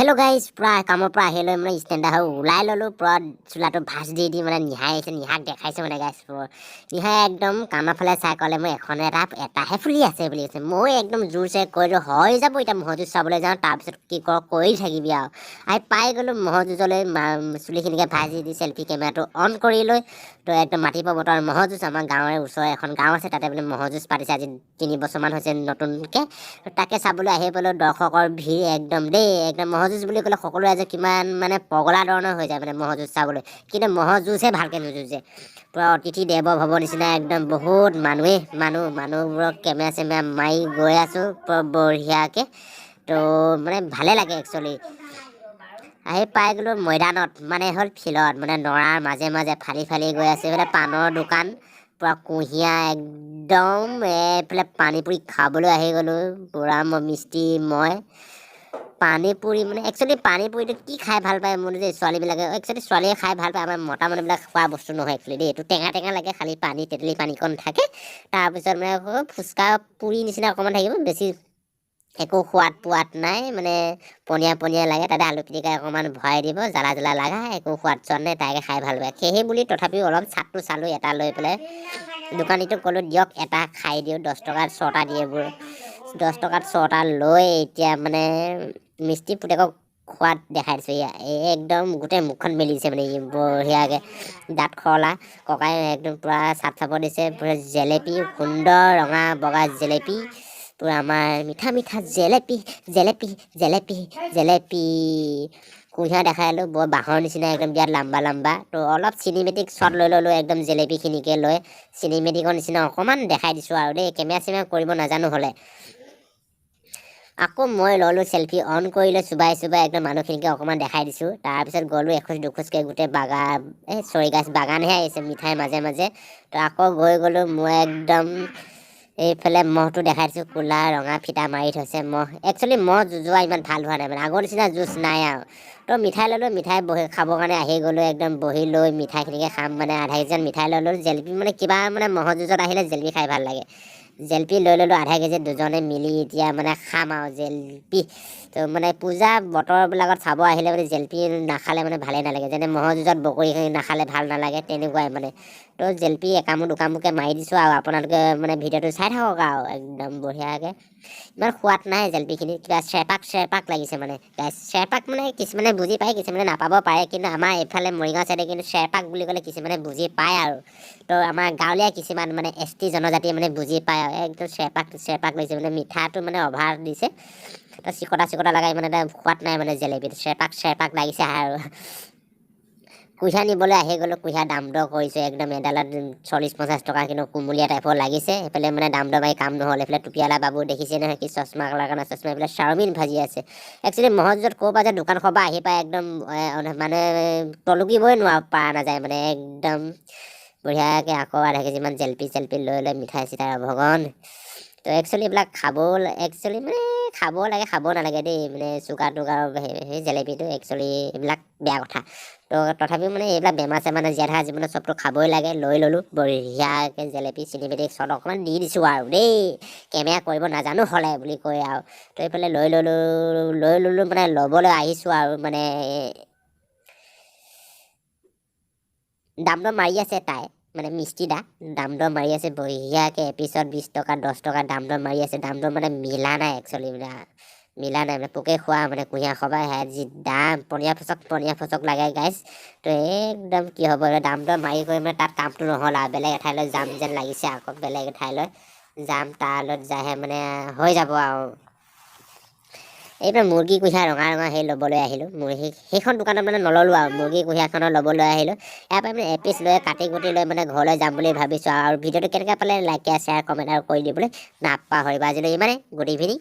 hello guys पूरा काমৰ পৰা আহিলৈ মানে ষ্টেণ্ড হৈ ওলাই ললো পুৰা চুলাটো ভাজ দি মানে নিহাই আছে নিহাক দেখাইছে মানে গাইস নিহাই একদম কামৰ ফালে চাই ক'লে মই এখন এটাহে ফুলি আছে বুলি কৈছে মই একদম জোৰছে কৈলো হৈ যাব এটা মহজুজ চাবলৈ যাওঁ তাৰপিছত কি কৰ কৰি থাকিবি আৰু আই পাই গ'লো মহজুজলৈ চুলিখিনিকে ভাজি দি চেলফি কেমেৰাটো অন কৰি লৈ তো একদম মাটি পৰ্বতৰ মহজুজ আমাৰ গাঁৱৰে ওচৰৰ এখন গাঁও আছে তাতে মানে মহজুজ পাতিছে আজি 3 বছৰমান হৈছে নতুনকে তাকে চাবলৈ আহিবলৈ দৰ্শকৰ ভিৰ একদম দেই একদম মহজুজ বুলি ক'লে সকলোৱে যে কিমান মানে পগলা ধৰণৰ হৈ যায় মানে মহজুজ চাবলৈ কিন্তু মহজুজহে ভালকৈ নুজুজে পুৰা অতিথি দেৱ ভৱ নিচিনা একদম বহুত মানুহবোৰক কেমেৰা চেমেৰা মাৰি গৈ আছোঁ বঢ়িয়াকৈ তো মানে ভালে লাগে একচুৱেলি আহি পাই গ'লো মৈদানত মানে হ'ল ফিল্ডত মানে নৰাৰ মাজে মাজে ফালি গৈ আছে এইফালে পাণৰ দোকান পুৰা কুঁহিয়া একদম এইফালে পানী পুৰি খাবলৈ আহি গ'লোঁ পুৰা মিস্ত্ৰী মই পানী পুৰি মানে একচুৱেলি পানী পুৰিটো কি খাই ভাল পায় মোৰ যে ছোৱালীবিলাকে একচুৱেলি ছোৱালীয়ে খাই ভাল পায় আমাৰ মতা মানুহবিলাক খোৱা বস্তু নহয় একচুৱেলি দেই এইটো টেঙা লাগে খালি পানী তেতেলী পানীকণ থাকে তাৰপিছত মানে ফুচকা পুৰি নিচিনা অকণমান থাকিব বেছি একো সোৱাদ নাই মানে পনীয়া লাগে তাতে আলু পিটিকা অকণমান ভৰাই দিব জ্বালা লাগা একো সোৱাদ চোৱাদ নাই তাইকে খাই ভাল পায় সেই বুলি তথাপিও অলপ চাটটো চালোঁ এটা লৈ পেলাই দোকানীটোক ক'লোঁ দিয়ক এটা খাই দিওঁ 10 টকাত 6টা দিয়ে এইবোৰ 10 টকাত 6টা লৈ এতিয়া মানে মিস্ত্ৰী পুতেকক খোৱাত দেখাই দিছোঁ একদম গোটেই মুখখন মেলিছে মানে বঢ়িয়াকৈ দাঁত খৰলা ককাই একদম পূৰা চাপ দিছে পূৰা জেলেপি সুন্দৰ ৰঙা বগা জেলেপি পুৰা আমাৰ মিঠা জেলেপি কুঁহিয়া দেখালোঁ বৰ বাঁহৰ নিচিনা একদম বিৰাট লাম্বা তো অলপ চিনেমেটিক শ্বট লৈ ল'লোঁ একদম জেলেপিখিনিকে লৈ চিনেমেটিকৰ নিচিনা অকণমান দেখাই দিছোঁ আৰু দেই কেমেৰা চেমেৰা কৰিব নাজানো হ'লে আকৌ মই ল'লোঁ চেলফি অন কৰিলৈ চুবাই একদম মানুহখিনিকে অকণমান দেখাই দিছোঁ তাৰপিছত গ'লোঁ এখোজ দুখোজকৈ গোটেই বাগানহে আহিছে মিঠাই মাজে তো আকৌ গ'লোঁ মই একদম এইফালে মহটো দেখাই দিছোঁ ক'লা ৰঙা ফিটা মাৰি থৈছে মহ একচুৱেলি মহ যুঁজোৱা ইমান ভাল হোৱা নাই মানে আগৰ নিচিনা যুঁজ নাই আৰু তো মিঠাই ল'লোঁ মিঠাই খাবৰ কাৰণে আহি গ'লোঁ একদম বহি লৈ মিঠাইখিনিকে খাম মানে আধা কেজিমান মিঠাই ল'লোঁ জেলেপি মানে কিবা মানে মহৰ যুঁজত আহিলে জেলেপি খাই ভাল লাগে জেলেপি লৈ ল'লোঁ আধা কেজি দুজনে মিলি এতিয়া মানে খাম আৰু জেলেপি তো মানে পূজা বতৰবিলাকত চাব আহিলে মানে জেলেপি নাখালে মানে ভালেই নালাগে যেনে মহৰ যুঁজত বকৰি নাখালে ভাল নালাগে তেনেকুৱাই মানে তো জেলেপি একামো দুকামোকে মাৰি দিছোঁ আৰু আপোনালোকে মানে ভিডিঅ'টো চাই থাকক আৰু একদম বঢ়িয়াকৈ ইমান সোৱাদ নাই জেলেপিখিনি কিবা চেৰপাক লাগিছে মানে চেৰপাক মানে কিছুমানে বুজি পায় কিছুমানে নাপাব পাৰে কিন্তু আমাৰ এইফালে মৰিগাঁও চাইডে কিন্তু চেৰপাক বুলি ক'লে কিছুমানে বুজি পায় আৰু তো আমাৰ গাঁৱলীয়া কিছুমান মানে ST জনজাতিয়ে মানে বুজি পায় আৰু একদম চেৰপাক লৈছে মানে মিঠাটো মানে অভাৰ দিছে তো চিকটা লগাই মানে সোৱাদ নাই মানে জেলেপিটো চেৰপাক লাগিছে আৰু কুঁহিয়া নিবলৈ আহি গ'লোঁ কুঁহিয়া দাম দৰ কৰিছোঁ একদম এডালত 40-50 টকা কিন্তু কুমলীয়া টাইপৰ লাগিছে সেইফালে মানে দাম দৰ মাৰি কাম নহ'ল এইফালে টুপিয়ালা বাবু দেখিছে নহয় কি চশমা লগানা চশমা এইফালে চাওমিন ভাজি আছে একচুৱেলি মহজুজত ক'ৰ পৰা যে দোকানখনৰ পৰা আহি পাই একদম মানে তলুকিবই পৰা নাযায় মানে একদম বঢ়িয়াকৈ আকৌ আধা কেজিমান জেলেপি লৈ মিঠাই চিঠাই ভগৱান তো একচুৱেলি এইবিলাক একচুৱেলি মানে খাব লাগে খাব নালাগে দেই মানে চুগাৰ সেই জেলেপিটো একচুৱেলি এইবিলাক বেয়া কথা তো তথাপিও মানে এইবিলাক বেমাৰ চেমাৰ জীয়াই থকা জীৱনত চবটো খাবই লাগে লৈ ল'লোঁ বঢ়িয়াকৈ জেলেপি চিনেমেটিক শ্বট অকণমান দি দিছোঁ আৰু দেই কেমেৰা কৰিব নাজানো হ'লে বুলি কৈ আৰু তো এইফালে লৈ ল'লোঁ মানে ল'বলৈ আহিছোঁ আৰু মানে দাম দৰ মাৰি আছে তাই মানে মিস্ত্ৰী দাম দৰ মাৰি আছে বঢ়িয়াকৈ এপিছত 20 টকা 10 টকা দাম দৰ মাৰি আছে দাম দৰ মানে মিলা নাই একচুৱেলি মিলা নাই মানে পোকে খোৱা মানে কুঁহিয়া সবাই যি দাম পনীয়া ফচক লাগে গাইছ তো একদম কি হ'ব দাম দৰ মাৰি কৰি মানে তাত কামটো নহ'ল আৰু বেলেগ এঠাইলৈ যাম যেন লাগিছে আকৌ বেলেগ এঠাইলৈ যাম তালৈ যায়হে মানে হৈ যাব আৰু এইবাৰ মুৰ্গী কুঁহিয়া ৰঙা সেই ল'বলৈ আহিলোঁ সেইখন দোকানত মানে নল'লোঁ আৰু মুৰ্গী কুঁহিয়াখনৰ ল'বলৈ আহিলোঁ ইয়াৰ পৰা মানে এপিচ লৈ কাটি কুটি লৈ মানে ঘৰলৈ যাম বুলি ভাবিছোঁ আৰু ভিডিঅ'টো কেনেকৈ পালে লাইক শ্বেয়াৰ কমেণ্ট আৰু কৰি দিবলৈ নাপাহৰিবা আজিলৈ ইমানেই গুড ইভিনিং